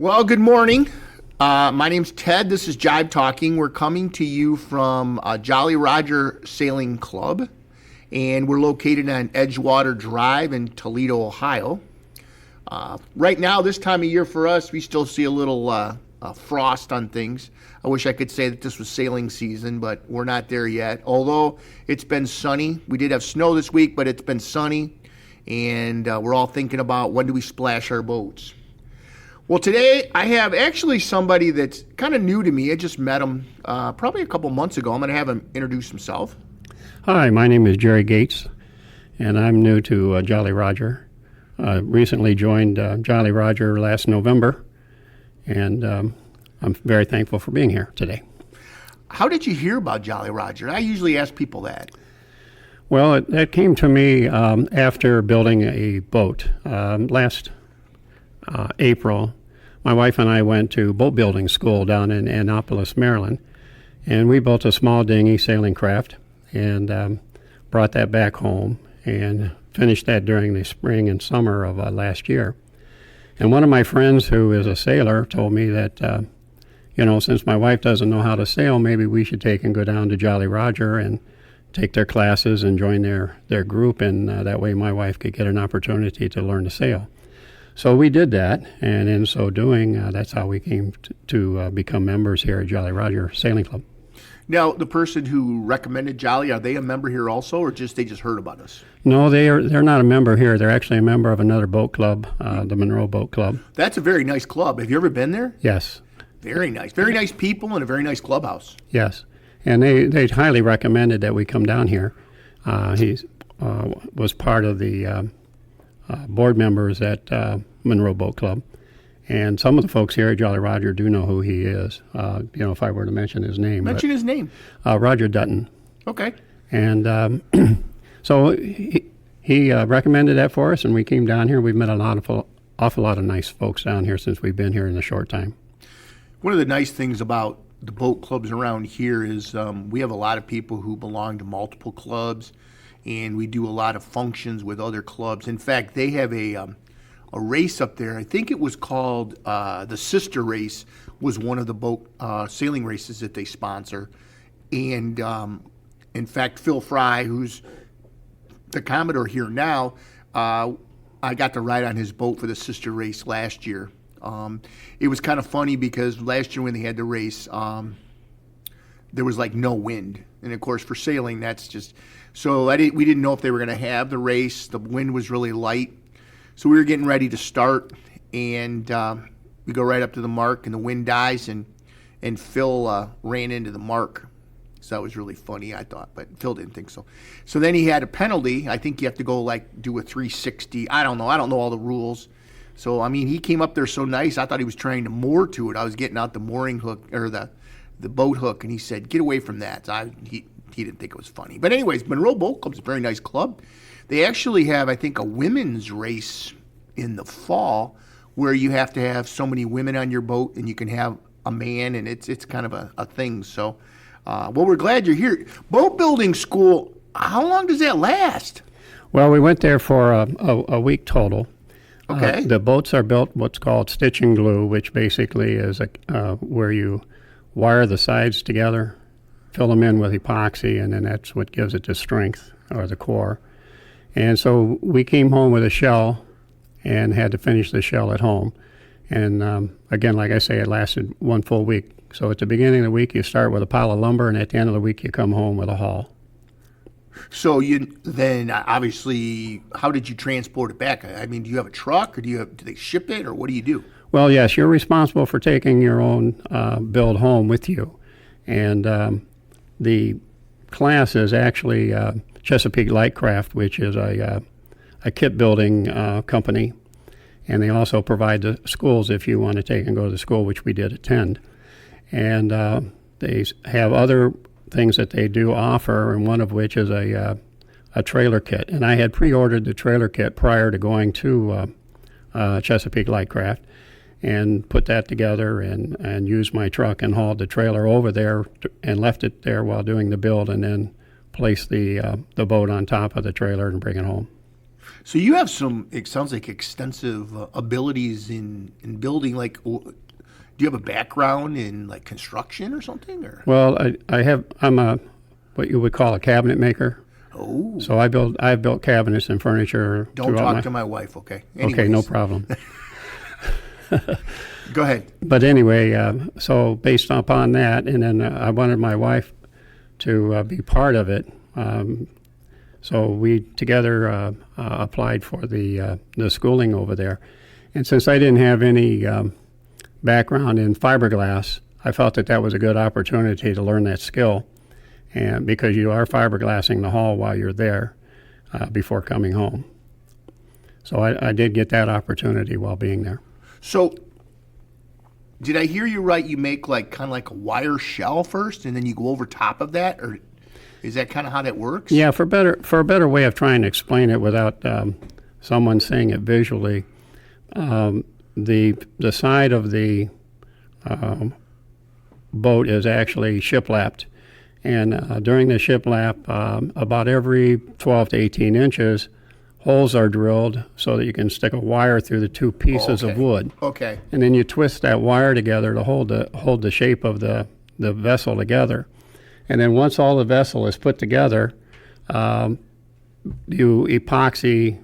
Well, good morning. My name's Ted. This is Jive Talking. We're coming to you from Jolly Roger Sailing Club, and we're located on Edgewater Drive in Toledo, Ohio. Right now, this time of year for us, we still see a little frost on things. I wish I could say that this was sailing season, but we're not there yet. Although it's been sunny. We did have snow this week, but it's been sunny, and we're all thinking about when do we splash our boats. Well, today I have actually somebody that's kind of new to me. I just met him probably a couple months ago. I'm going to have him introduce himself. Hi, my name is Jerry Gates, and I'm new to Jolly Roger. Recently joined Jolly Roger last November, and I'm very thankful for being here today. How did you hear about Jolly Roger? I usually ask people that. Well, it came to me after building a boat. Last April, my wife and I went to boat building school down in Annapolis, Maryland, and we built a small dinghy sailing craft and brought that back home and finished that during the spring and summer of last year. And one of my friends who is a sailor told me that, since my wife doesn't know how to sail, maybe we should take and go down to Jolly Roger and take their classes and join their group, and that way my wife could get an opportunity to learn to sail. So we did that, and in so doing, that's how we came to become members here at Jolly Roger Sailing Club. Now, the person who recommended Jolly, are they a member here also, or they just heard about us? No, they're not a member here. They're actually a member of another boat club, the Monroe Boat Club. That's a very nice club. Have you ever been there? Yes. Very nice. Very nice people and a very nice clubhouse. Yes, and they highly recommended that we come down here. He was part of the board members at Monroe Boat Club, and some of the folks here at Jolly Roger do know who he is. If I were to mention his name. Mention his name. Roger Dutton. Okay. And so he recommended that for us, and we came down here. We've met an awful lot of nice folks down here since we've been here in a short time. One of the nice things about the boat clubs around here is we have a lot of people who belong to multiple clubs, and we do a lot of functions with other clubs. In fact, they have a race up there. I think it was called the Sister Race, was one of the boat sailing races that they sponsor. And in fact, Phil Fry, who's the Commodore here now, I got to ride on his boat for the Sister Race last year. It was kind of funny because last year when they had the race, there was like no wind. And of course for sailing, that's just, so we didn't know if they were going to have the race. The wind was really light. So we were getting ready to start, and we go right up to the mark, and the wind dies, and Phil ran into the mark. So that was really funny, I thought, but Phil didn't think so. So then he had a penalty. I think you have to go do a 360. I don't know all the rules. So, I mean, he came up there so nice, I thought he was trying to moor to it. I was getting out the mooring hook, or the boat hook, and he said, get away from that. So he didn't think it was funny. But anyways, Monroe Boat Club's a very nice club. They actually have, I think, a women's race in the fall where you have to have so many women on your boat, and you can have a man, and it's kind of a thing. So, well, we're glad you're here. Boat building school, how long does that last? Well, we went there for a week total. Okay. The boats are built what's called stitch and glue, which basically is where you wire the sides together, fill them in with epoxy, and then that's what gives it the strength, or the core. And so we came home with a shell and had to finish the shell at home. And again, like I say, it lasted one full week. So at the beginning of the week, you start with a pile of lumber, and at the end of the week, you come home with a haul. So you then obviously, how did you transport it back? I mean, do you have a truck, or do they ship it, or what do you do? Well, yes, you're responsible for taking your own build home with you. And the class is actually Chesapeake Lightcraft, which is a kit building company. And they also provide the schools if you want to take and go to the school, which we did attend. And they have other things that they do offer, and one of which is a trailer kit. And I had pre-ordered the trailer kit prior to going to Chesapeake Lightcraft, and put that together and used my truck and hauled the trailer over there and left it there while doing the build, and then placed the boat on top of the trailer and bring it home. So you have some, it sounds like extensive abilities in building. Like, do you have a background in like construction or something? Or Well, I'm a what you would call a cabinet maker. oh, So I've built cabinets and furniture. don't throughout talk to my wife, okay? Okay, no Anyways, problem. Go ahead. But anyway, so based upon that, and then I wanted my wife to be part of it. So we together applied for the schooling over there. And since I didn't have any background in fiberglass, I felt that that was a good opportunity to learn that skill. And because you are fiberglassing the hall while you're there before coming home. So I did get that opportunity while being there. So, did I hear you right? You make like kind of like a wire shell first, and then you go over top of that, or is that kind of how that works? Yeah, for a better way of trying to explain it without someone saying it visually, the side of the boat is actually shiplapped, and during the shiplap, about every 12 to 18 inches, holes are drilled so that you can stick a wire through the two pieces of wood, Okay. and then you twist that wire together to hold the shape of the vessel together. And then once all the vessel is put together, you epoxy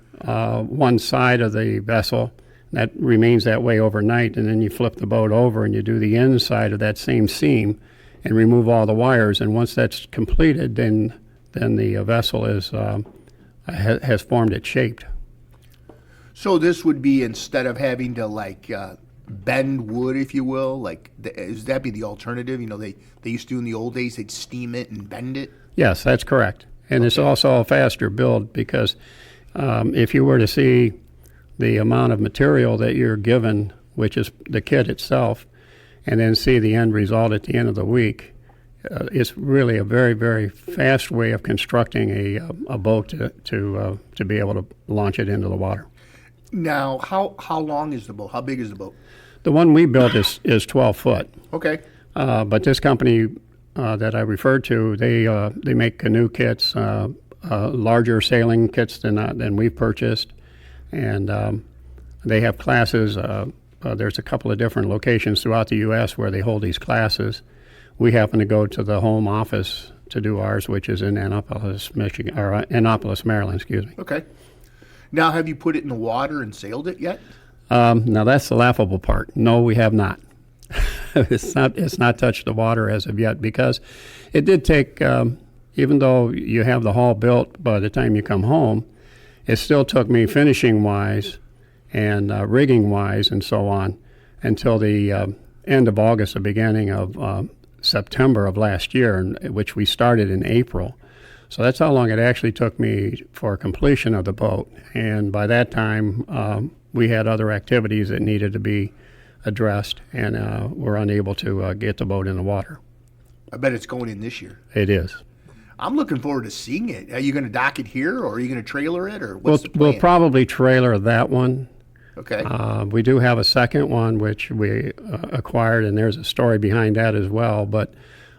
one side of the vessel. That remains that way overnight, and then you flip the boat over and you do the inside of that same seam and remove all the wires. And once that's completed, then the vessel has formed its shape. So this would be instead of having to like bend wood, if you will, like is that be the alternative? You know, they used to in the old days they'd steam it and bend it. Yes, that's correct. And it's also a faster build because if you were to see the amount of material that you're given, which is the kit itself, and then see the end result at the end of the week, it's really a very, very fast way of constructing a boat to be able to launch it into the water. Now, how long is the boat? How big is the boat? The one we built is 12 foot. Okay. But this company that I referred to, they make canoe kits, larger sailing kits than we've purchased, and they have classes. There's a couple of different locations throughout the U.S. where they hold these classes. We happen to go to the home office to do ours, which is in Annapolis, Michigan, or Annapolis, Maryland. Excuse me. Okay. Now, have you put it in the water and sailed it yet? Now that's the laughable part. No, we have not. It's not touched the water as of yet because it did take. Even though you have the hull built by the time you come home, it still took me finishing wise and rigging wise and so on until the end of August, the beginning of September of last year, which we started in April. So that's how long it actually took me for completion of the boat. And by that time, we had other activities that needed to be addressed, and were unable to get the boat in the water. I bet it's going in this year. It is. I'm looking forward to seeing it. Are you going to dock it here, or are you going to trailer it, or what's the plan? We'll probably trailer that one. Okay. We do have a second one which we acquired, and there's a story behind that as well. But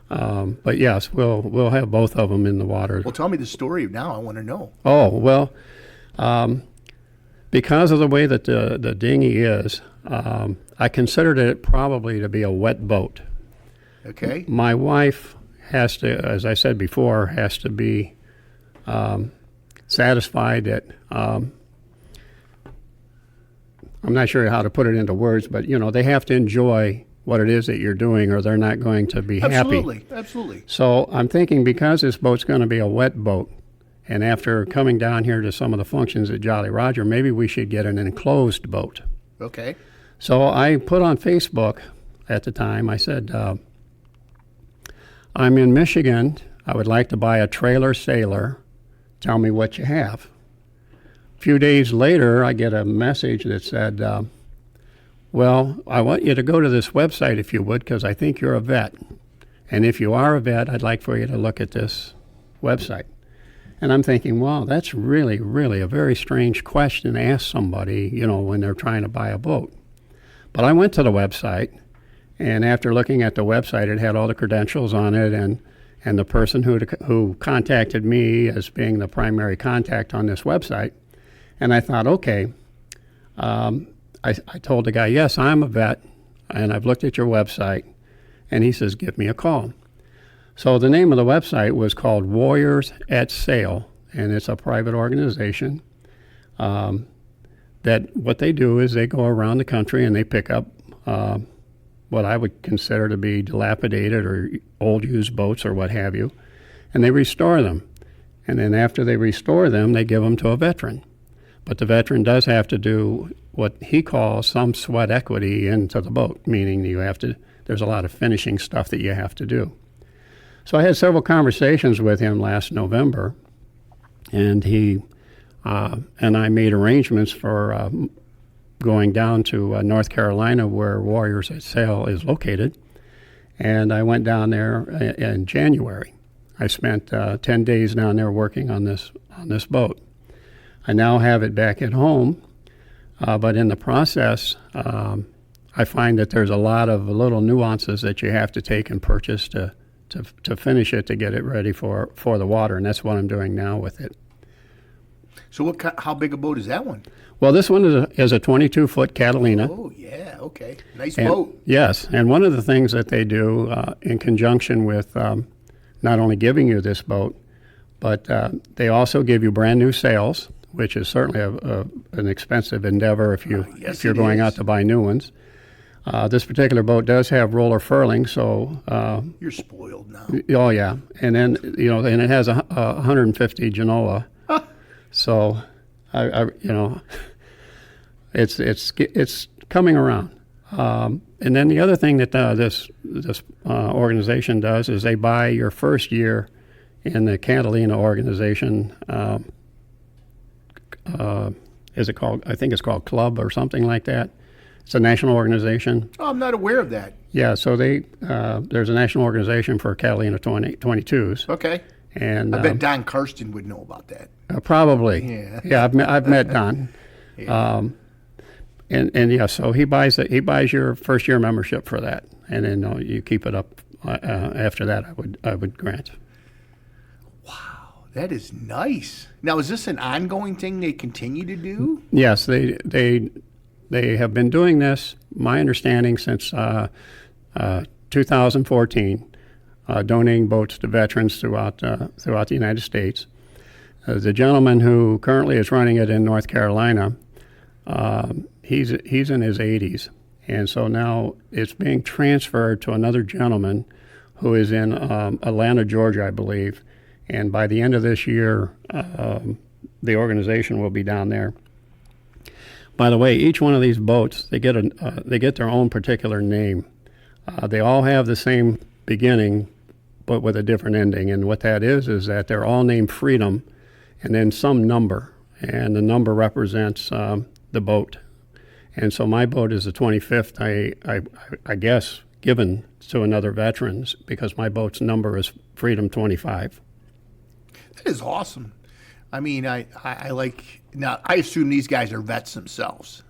yes, we'll have both of them in the water. Well, tell me the story now. I want to know. Oh well, because of the way that the dinghy is, I considered it probably to be a wet boat. Okay. My wife has to, as I said before, has to be satisfied that. I'm not sure how to put it into words, but they have to enjoy what it is that you're doing, or they're not going to be happy. Absolutely. So I'm thinking because this boat's going to be a wet boat, and after coming down here to some of the functions at Jolly Roger, maybe we should get an enclosed boat. Okay. So I put on Facebook at the time, I said, I'm in Michigan. I would like to buy a trailer sailor. Tell me what you have. A few days later, I get a message that said, well, I want you to go to this website if you would, because I think you're a vet. And if you are a vet, I'd like for you to look at this website. And I'm thinking, wow, that's really, really a very strange question to ask somebody, when they're trying to buy a boat. But I went to the website, and after looking at the website, it had all the credentials on it, and the person who contacted me as being the primary contact on this website And I thought, okay. I told the guy, yes, I'm a vet, and I've looked at your website. And he says, give me a call. So the name of the website was called Warriors at Sail, and it's a private organization. That what they do is they go around the country and they pick up what I would consider to be dilapidated or old used boats or what have you, and they restore them. And then after they restore them, they give them to a veteran. But the veteran does have to do what he calls some sweat equity into the boat, meaning there's a lot of finishing stuff that you have to do. So I had several conversations with him last November, and he and I made arrangements for going down to North Carolina, where Warriors at Sail is located. And I went down there in January. I spent 10 days down there working on this boat. I now have it back at home, but in the process, I find that there's a lot of little nuances that you have to take and purchase to finish it, to get it ready for the water, and that's what I'm doing now with it. So how big a boat is that one? Well, this one is a 22-foot Catalina. Oh, yeah, okay. Nice boat. Yes, and one of the things that they do in conjunction with not only giving you this boat, but they also give you brand new sails, which is certainly an expensive endeavor if you're going out to buy new ones. This particular boat does have roller furling, so You're spoiled now. oh yeah, and then and it has a 150 Genoa, so it's coming around. And then the other thing that this organization does is they buy your first year in the Catalina organization. Is it called? I think it's called Club or something like that. It's a national organization. Oh, I'm not aware of that. Yeah, so there's a national organization for Catalina 22s. Okay. And I bet Don Karsten would know about that. Probably. Yeah. Yeah, I've met Don. Yeah. And yeah, so he buys your first year membership for that, and then you keep it up after that. I would grant. Wow, that is nice. Now, is this an ongoing thing they continue to do? Yes, they have been doing this, my understanding, since 2014, donating boats to veterans throughout the United States. The gentleman who currently is running it in North Carolina, he's in his 80s, and so now it's being transferred to another gentleman who is in Atlanta, Georgia, I believe. And by the end of this year, the organization will be down there. By the way, each one of these boats, they get their own particular name. They all have the same beginning, but with a different ending. And what that is that they're all named Freedom, and then some number, and the number represents the boat. And so my boat is the 25th. I guess given to another veteran because my boat's number is Freedom 25. That is awesome. I mean, I like now. I assume these guys are vets themselves.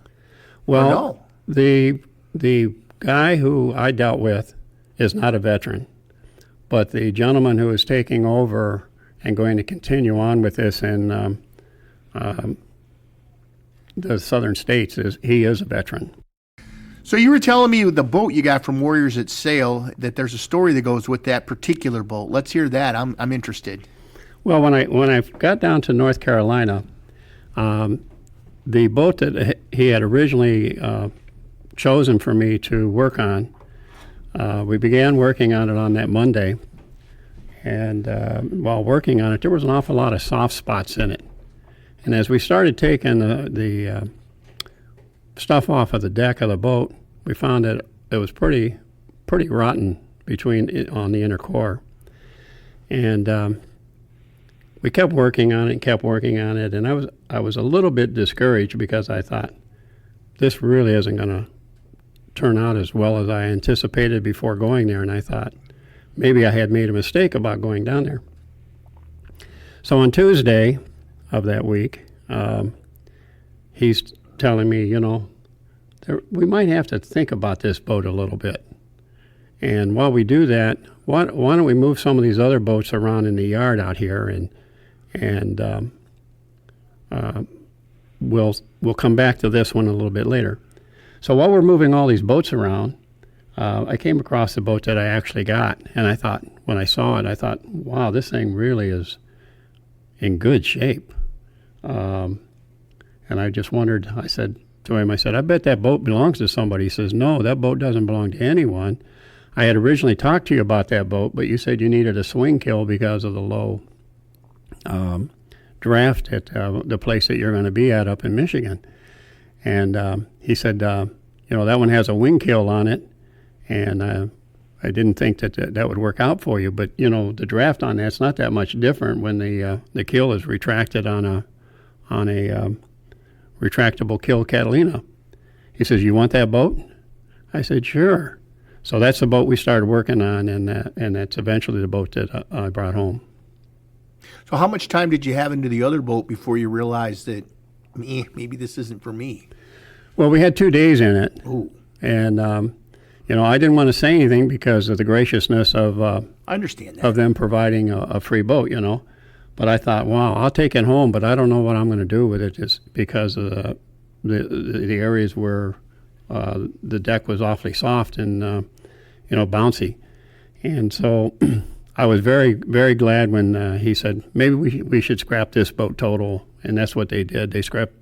Well, the guy who I dealt with is not a veteran, but the gentleman who is taking over and going to continue on with this in the southern states he is a veteran. So you were telling me the boat you got from Warriors at Sail that there's a story that goes with that particular boat. Let's hear that. I'm interested. Well, when I got down to North Carolina, the boat that he had originally chosen for me to work on, we began working on it on that Monday. And while working on it, there was an awful lot of soft spots in it. And as we started taking the stuff off of the deck of the boat, we found that it was pretty rotten on the inner core. And we kept working on it, and I was a little bit discouraged because I thought this really isn't going to turn out as well as I anticipated before going there, and I thought maybe I had made a mistake about going down there. So on Tuesday of that week, he's telling me, we might have to think about this boat a little bit. And while we do that, why don't we move some of these other boats around in the yard out here and we'll come back to this one a little bit later. So while we're moving all these boats around, I came across the boat that I actually got, and I thought, when I saw it, I thought, wow, this thing really is in good shape. And I just wondered, I said to him, I bet that boat belongs to somebody. He says, no, that boat doesn't belong to anyone. I had originally talked to you about that boat, but you said you needed a swing kill because of the low draft at the place that you're going to be at up in Michigan. And he said, that one has a wing kill on it, and I didn't think that would work out for you. But, the draft on that's not that much different when the kill is retracted on a retractable kill Catalina. He says, you want that boat? I said, sure. So that's the boat we started working on, and that's eventually the boat that I brought home. So how much time did you have into the other boat before you realized that, maybe this isn't for me? Well, we had 2 days in it. Ooh. And, I didn't want to say anything because of the graciousness of I understand that. of them providing a free boat, But I thought, wow, I'll take it home, but I don't know what I'm going to do with it just because of the areas where the deck was awfully soft and, bouncy. And so I was very, very glad when he said, maybe we should scrap this boat total. And that's what they did. They scrapped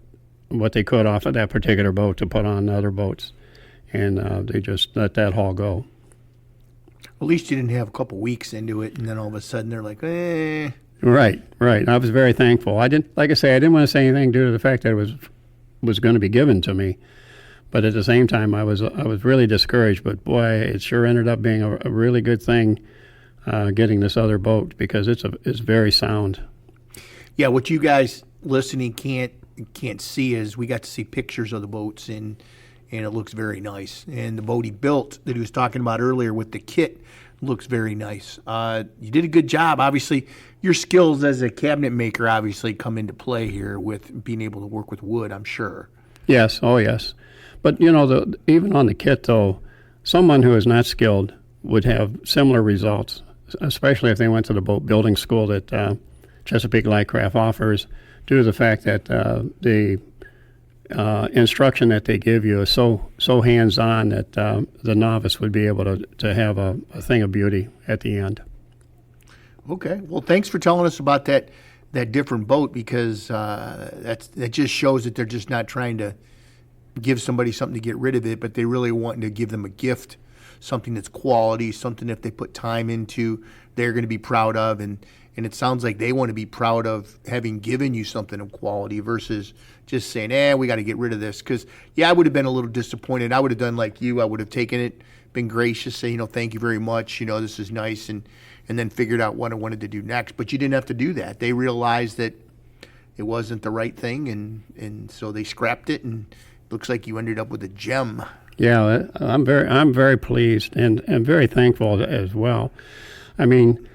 what they could off of that particular boat to put on other boats. And they just let that haul go. At least you didn't have a couple weeks into it, and then all of a sudden they're like, eh. Right. I was very thankful. I didn't want to say anything due to the fact that it was going to be given to me. But at the same time, I was really discouraged. But boy, it sure ended up being a really good thing getting this other boat because it's very sound. Yeah, what you guys listening can't see is we got to see pictures of the boats and it looks very nice. And the boat he built that he was talking about earlier with the kit looks very nice. You did a good job. Obviously, your skills as a cabinet maker obviously come into play here with being able to work with wood, I'm sure. Yes, oh yes. But, even on the kit, though, someone who is not skilled would have similar results, especially if they went to the boat building school that Chesapeake Lightcraft offers, due to the fact that the instruction that they give you is so hands-on that the novice would be able to have a thing of beauty at the end. Okay. Well, thanks for telling us about that different boat because that just shows that they're just not trying to give somebody something to get rid of it, but they really want to give them a gift, something that's quality, something if they put time into, they're going to be proud of. And it sounds like they want to be proud of having given you something of quality versus just saying, we got to get rid of this. Because, I would have been a little disappointed. I would have done like you. I would have taken it, been gracious, say, thank you very much. This is nice. And then figured out what I wanted to do next. But you didn't have to do that. They realized that it wasn't the right thing. And so they scrapped it. And it looks like you ended up with a gem. Yeah, I'm very pleased and very thankful as well. I mean,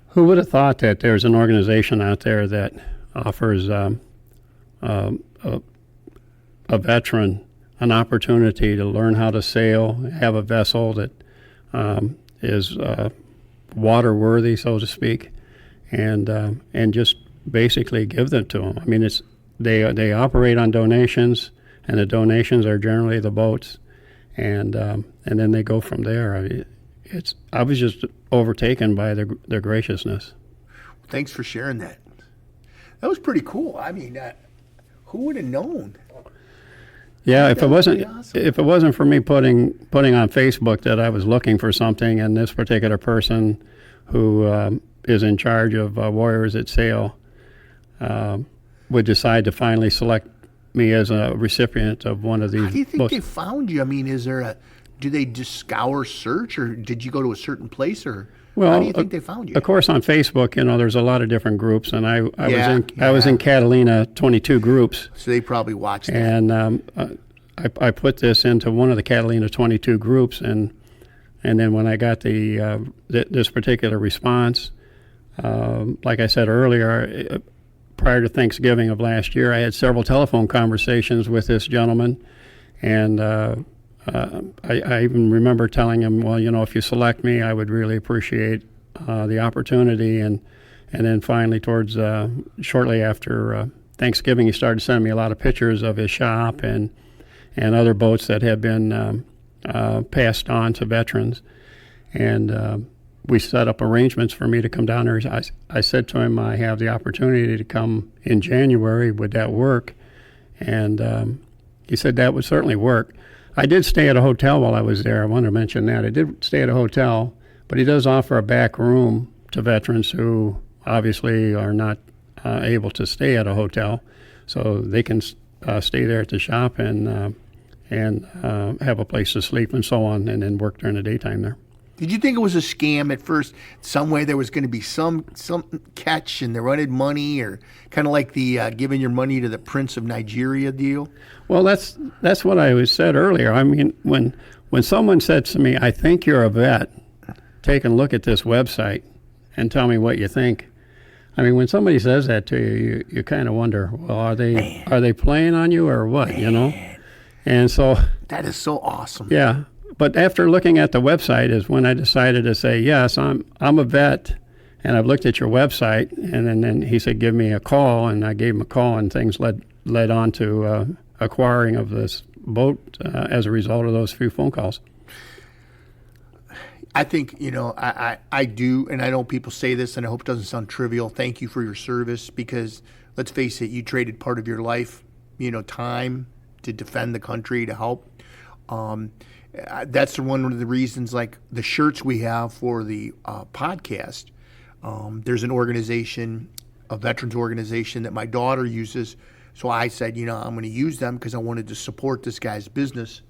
who would have thought that there's an organization out there that offers a veteran an opportunity to learn how to sail, have a vessel that is water-worthy, so to speak, and just basically give them to them. I mean, they operate on donations, and the donations are generally the boats, and then they go from there. I mean, I was just overtaken by their graciousness. Thanks for sharing that. That was pretty cool. I mean, who would have known? Yeah, if it awesome. wasn't for me putting on Facebook that I was looking for something, and this particular person who is in charge of Warriors at Sail would decide to finally select me as a recipient of one of these. How do you think they found you? I mean, do they just scour search, or did you go to a certain place, or how do you think they found you? Of course, on Facebook, there's a lot of different groups, and I was in Catalina 22 groups. So they probably watched that. And I put this into one of the Catalina 22 groups, and then when I got this particular response, like I said earlier, prior to Thanksgiving of last year, I had several telephone conversations with this gentleman, and I even remember telling him, well, if you select me, I would really appreciate the opportunity. And then finally, towards shortly after Thanksgiving, he started sending me a lot of pictures of his shop and other boats that had been passed on to veterans. And we set up arrangements for me to come down there. I said to him, I have the opportunity to come in January. Would that work? And he said that would certainly work. I did stay at a hotel while I was there. I want to mention that. I did stay at a hotel, but he does offer a back room to veterans who obviously are not able to stay at a hotel. So they can stay there at the shop and have a place to sleep and so on, and then work during the daytime there. Did you think it was a scam at first? Some way there was going to be some catch and they wanted money, or kind of like the giving your money to the Prince of Nigeria deal? Well, that's what I was said earlier. I mean, when someone said to me, "I think you're a vet, take a look at this website and tell me what you think." I mean, when somebody says that to you, you kind of wonder, well, are they playing on you or what? Man. You know? And so That is so awesome. yeah. But after looking at the website is when I decided to say, yes, I'm a vet, and I've looked at your website. And then he said, give me a call, and I gave him a call, and things led on to acquiring of this boat as a result of those few phone calls. I think, I do, and I know people say this, and I hope it doesn't sound trivial. Thank you for your service, because let's face it, you traded part of your life, time to defend the country, to help. That's one of the reasons, like the shirts we have for the podcast. There's an organization, a veterans organization that my daughter uses. So I said, I'm going to use them because I wanted to support this guy's business.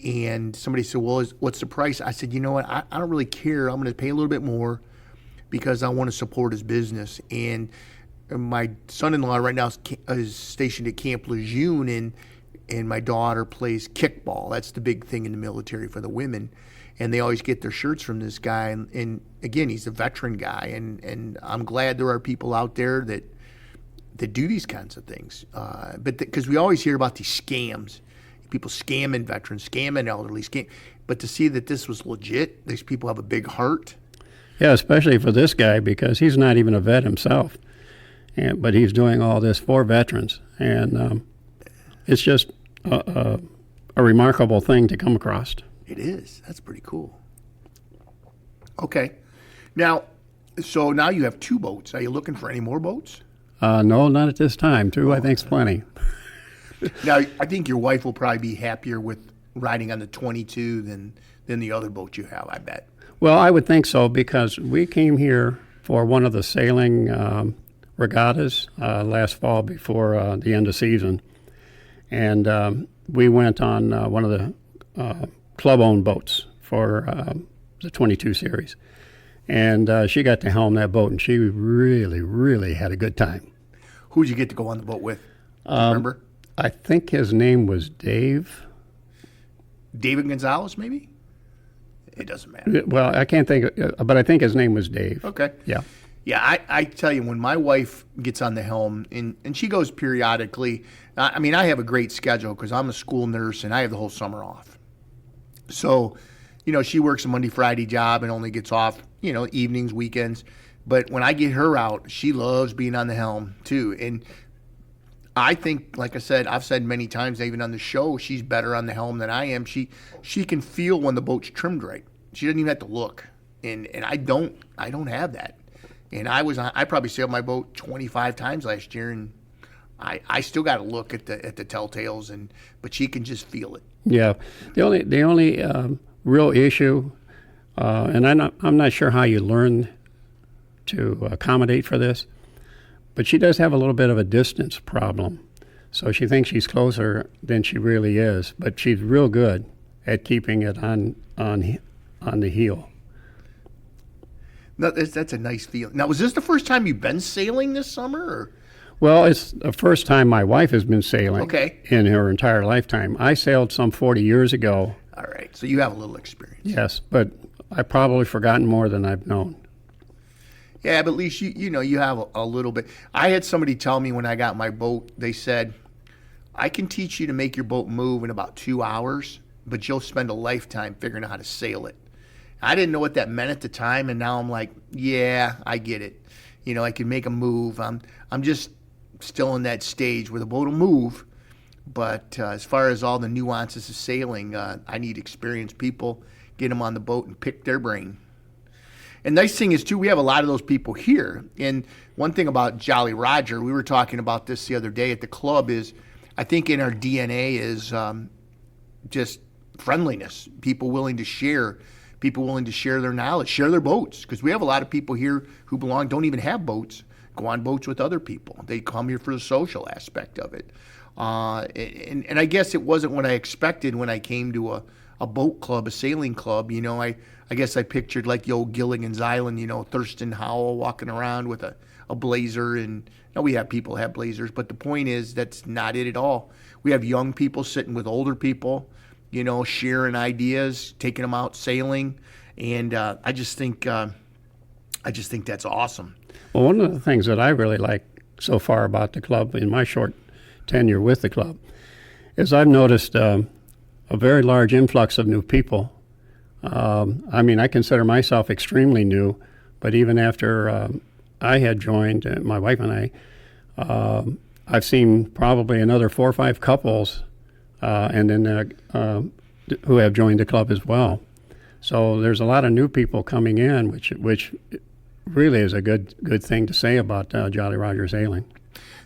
And somebody said, well, what's the price? I said, you know what? I don't really care. I'm going to pay a little bit more because I want to support his business. And my son-in-law right now is stationed at Camp Lejeune, and my daughter plays kickball. That's the big thing in the military for the women. And they always get their shirts from this guy. And again, he's a veteran guy. And I'm glad there are people out there that do these kinds of things. But because we always hear about these scams, people scamming veterans, scamming elderly, but to see that this was legit, these people have a big heart. Yeah, especially for this guy, because he's not even a vet himself. But he's doing all this for veterans. And it's just a remarkable thing to come across. It is. That's pretty cool. Okay. Now you have 2 boats. Are you looking for any more boats? No, not at this time. 2, I think, is plenty. Now, I think your wife will probably be happier with riding on the 22 than the other boat you have, I bet. Well, I would think so, because we came here for one of the sailing regattas last fall before the end of season. And we went on one of the club-owned boats for the 22 series. And she got to helm that boat, and she really, really had a good time. Who did you get to go on the boat with? Do you remember? I think his name was Dave. David Gonzalez, maybe? It doesn't matter. Well, I can't think, but I think his name was Dave. Okay. Yeah. Yeah, I tell you, when my wife gets on the helm, and she goes periodically, I mean, I have a great schedule because I'm a school nurse and I have the whole summer off. So, she works a Monday, Friday job and only gets off, evenings, weekends. But when I get her out, she loves being on the helm too. And I think, like I said, I've said many times, even on the show, she's better on the helm than I am. She can feel when the boat's trimmed right. She doesn't even have to look. And I don't have that. And I probably sailed my boat 25 times last year, and I still got to look at the telltales, but she can just feel it. Yeah, the only real issue, and I'm not sure how you learn to accommodate for this, but she does have a little bit of a distance problem. So she thinks she's closer than she really is, but she's real good at keeping it on the heel. No, that's a nice feeling. Now, was this the first time you've been sailing this summer? Or? Well, it's the first time my wife has been sailing Okay. in her entire lifetime. I sailed some 40 years ago. All right, so you have a little experience. Yes, but I've probably forgotten more than I've known. Yeah, but at least you have a little bit. I had somebody tell me when I got my boat, they said, I can teach you to make your boat move in about 2 hours, but you'll spend a lifetime figuring out how to sail it. I didn't know what that meant at the time, and now I'm like, yeah, I get it. I can make a move. I'm just still in that stage where the boat will move. But as far as all the nuances of sailing, I need experienced people, get them on the boat and pick their brain. And nice thing is, too, we have a lot of those people here. And one thing about Jolly Roger, we were talking about this the other day at the club, is I think in our DNA is just friendliness, people willing to share their knowledge, share their boats. Because we have a lot of people here who don't even have boats, go on boats with other people. They come here for the social aspect of it. And I guess it wasn't what I expected when I came to a boat club, a sailing club. I guess I pictured like the old Gilligan's Island, Thurston Howell walking around with a blazer. And we have people have blazers, but the point is that's not it at all. We have young people sitting with older people, sharing ideas, taking them out sailing. And I just think that's awesome. Well, one of the things that I really like so far about the club in my short tenure with the club is I've noticed a very large influx of new people. I consider myself extremely new, but even after I had joined, my wife and I, I've seen probably another 4 or 5 couples and then who have joined the club as well. So there's a lot of new people coming in, which really is a good thing to say about Jolly Roger Sailing.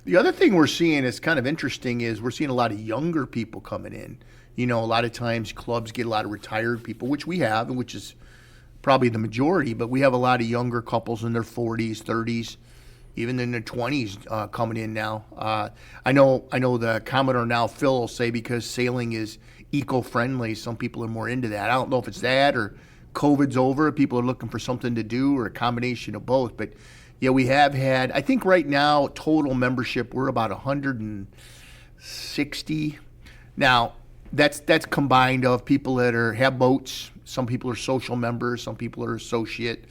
The other thing we're seeing is kind of interesting is we're seeing a lot of younger people coming in. A lot of times clubs get a lot of retired people, which we have, and which is probably the majority, but we have a lot of younger couples in their 40s, 30s, even in their 20s coming in now. I know the Commodore now, Phil, will say because sailing is eco-friendly, some people are more into that. I don't know if it's that or COVID's over, people are looking for something to do, or a combination of both. But yeah, we have had, I think right now, total membership, we're about 160. Now, that's combined of people that have boats. Some people are social members, some people are associate.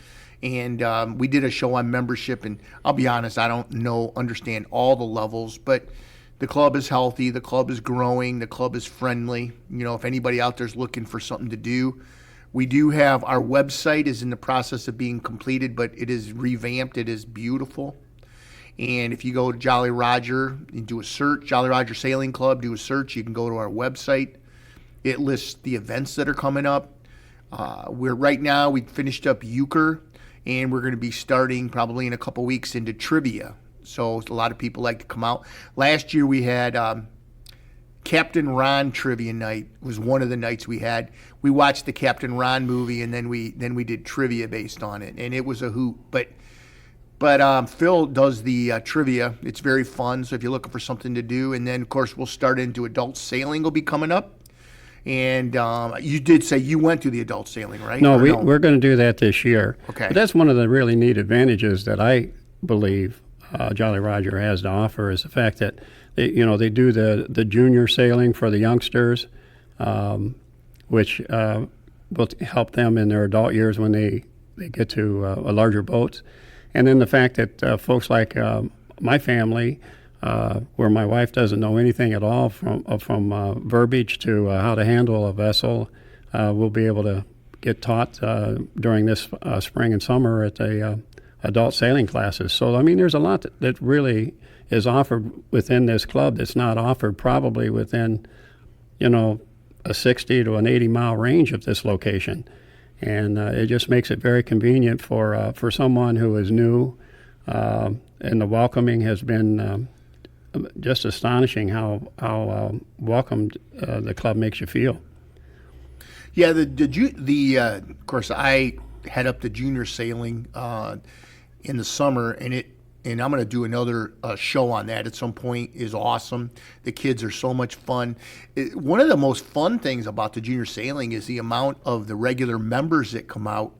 And we did a show on membership, and I'll be honest, I don't understand all the levels, but the club is healthy, the club is growing, the club is friendly. If anybody out there is looking for something to do, we do have, our website is in the process of being completed, but it is revamped, it is beautiful. And if you go to Jolly Roger and do a search, Jolly Roger Sailing Club, do a search, you can go to our website. It lists the events that are coming up. Right now, we finished up Euchre, and we're going to be starting probably in a couple weeks into trivia. So a lot of people like to come out. Last year we had Captain Ron trivia night. It was one of the nights we had. We watched the Captain Ron movie, and then we did trivia based on it, and it was a hoot. But Phil does the trivia. It's very fun, so if you're looking for something to do. And then, of course, we'll start into adult sailing will be coming up. And you did say you went to the adult sailing, right? No, we're going to do that this year. Okay. But that's one of the really neat advantages that I believe Jolly Roger has to offer is the fact that they do the junior sailing for the youngsters, which will help them in their adult years when they get to a larger boats. And then the fact that folks like my family, where my wife doesn't know anything at all from verbiage to how to handle a vessel, will be able to get taught during this spring and summer at the adult sailing classes. So, there's a lot that really is offered within this club that's not offered probably within, a 60 to an 80-mile range of this location. And it just makes it very convenient for someone who is new, and the welcoming has been just astonishing how welcomed the club makes you feel. Yeah, of course, I head up the junior sailing in the summer, and I'm going to do another show on that at some point. Is awesome. The kids are so much fun. One of the most fun things about the junior sailing is the amount of the regular members that come out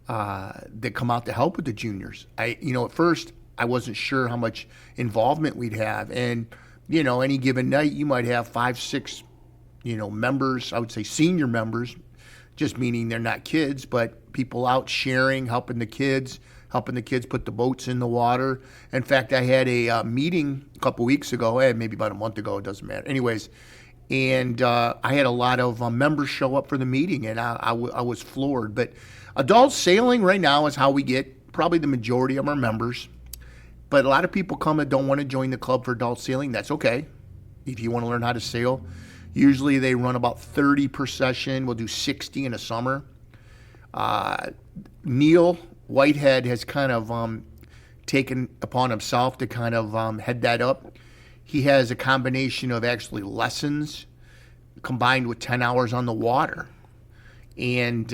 to help with the juniors. At first I wasn't sure how much involvement we'd have, and any given night you might have 5, 6, members. I would say senior members, just meaning they're not kids, but people out sharing, helping the kids put the boats in the water. In fact, I had a meeting a couple weeks ago, maybe about a month ago, it doesn't matter. Anyways, and I had a lot of members show up for the meeting, and I was floored. But adult sailing right now is how we get probably the majority of our members. but a lot of people come and don't want to join the club for adult sailing. That's okay. If you want to learn how to sail, usually they run about 30 per session. We'll do 60 in a summer. Neil Whitehead has kind of taken upon himself to kind of head that up. He has a combination of actually lessons combined with 10 hours on the water. And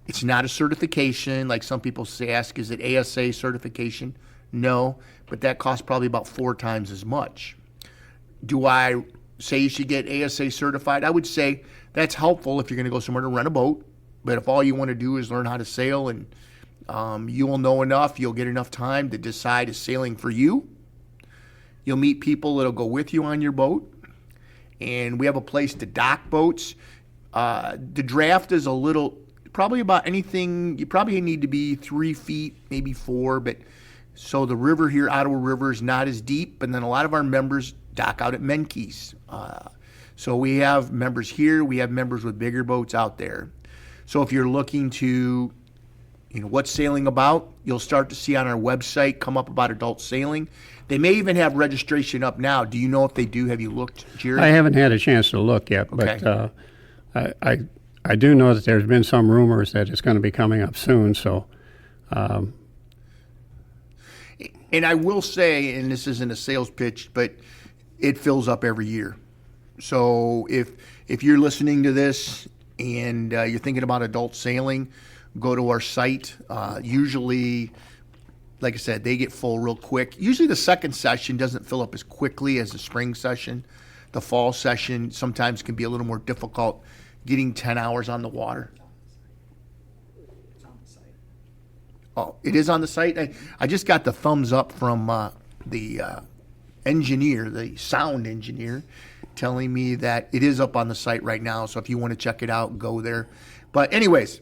it's not a certification like some people say, ask, is it ASA certification? No, but that costs probably about 4 times as much. Do I say you should get ASA certified? I would say that's helpful if you're going to go somewhere to rent a boat. But if all you want to do is learn how to sail and you will know enough, you'll get enough time to decide is sailing for you. You'll meet people that'll go with you on your boat. And we have a place to dock boats. The draft is a little, probably about anything, you probably need to be 3 feet, maybe 4. But so the river here, Ottawa River, is not as deep. And then a lot of our members dock out at Menke's. So we have members here. We have members with bigger boats out there. So if you're looking to, what's sailing about, you'll start to see on our website come up about adult sailing. They may even have registration up now. Do you know if they do? Have you looked, Jerry? I haven't had a chance to look yet, but Okay. I do know that there's been some rumors that it's going to be coming up soon. So, And I will say, and this isn't a sales pitch, but it fills up every year. So if you're listening to this and you're thinking about adult sailing, go to our site. Usually, like I said, they get full real quick. Usually the second session doesn't fill up as quickly as the spring session. The fall session sometimes can be a little more difficult getting 10 hours on the water. It's on the site. Oh, it is on the site? I just got the thumbs up from the engineer, the sound engineer, telling me that it is up on the site right now. So if you want to check it out, go there. But anyways,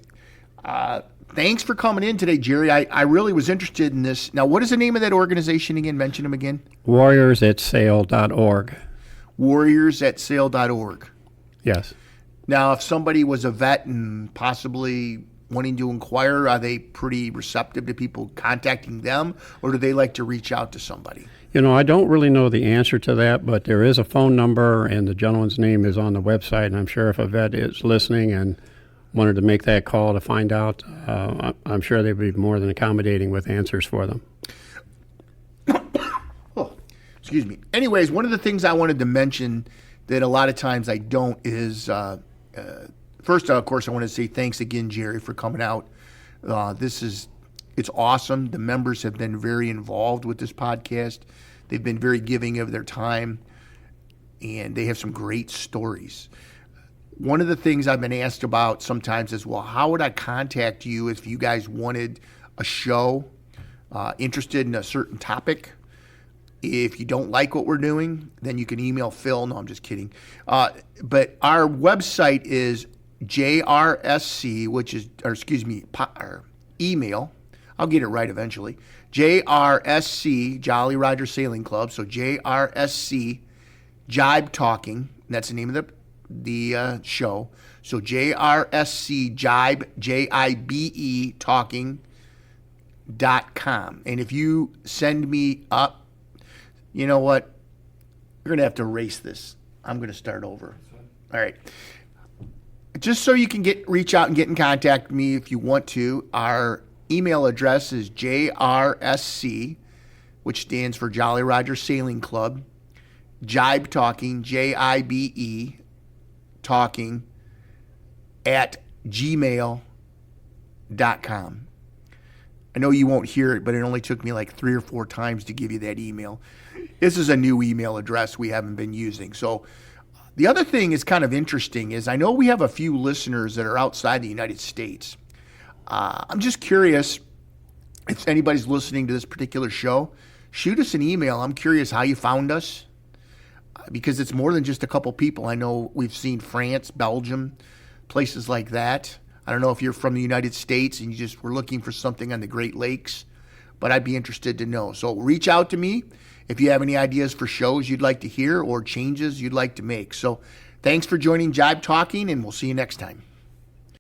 thanks for coming in today, Jerry. I really was interested in this. Now, what is the name of that organization again? Mention them again. warriorsatsail.org. warriorsatsail.org. Yes. Now, if somebody was a vet and possibly wanting to inquire, are they pretty receptive to people contacting them, or do they like to reach out to somebody? I don't really know the answer to that, but there is a phone number, and the gentleman's name is on the website, and I'm sure if a vet is listening and wanted to make that call to find out, I'm sure they'd be more than accommodating with answers for them. Oh, excuse me. Anyways, one of the things I wanted to mention that a lot of times I don't is, first, of course, I want to say thanks again, Jerry, for coming out. It's awesome. The members have been very involved with this podcast. They've been very giving of their time, and they have some great stories. One of the things I've been asked about sometimes is, well, how would I contact you if you guys wanted a show, interested in a certain topic? If you don't like what we're doing, then you can email Phil. No, I'm just kidding. But our website is JRSC, our email. I'll get it right eventually. JRSC, Jolly Roger Sailing Club. So JRSC, Jibe Talking. That's the name of the show. So JRSC, Jibe, Jibe, talking.com. And if you send me up, you know what? You're going to have to erase this. I'm going to start over. All right. Just so you can reach out and get in contact with me if you want to, our email address is JRSC, which stands for Jolly Roger Sailing Club, Jibe Talking, JIBE, talking, at gmail.com. I know you won't hear it, but it only took me like 3 or 4 times to give you that email. This is a new email address we haven't been using. So the other thing is kind of interesting is I know we have a few listeners that are outside the United States. I'm just curious if anybody's listening to this particular show, shoot us an email. I'm curious how you found us because it's more than just a couple people. I know we've seen France, Belgium, places like that. I don't know if you're from the United States and you just were looking for something on the Great Lakes, but I'd be interested to know. So reach out to me if you have any ideas for shows you'd like to hear or changes you'd like to make. So thanks for joining Jibe Talking, and we'll see you next time.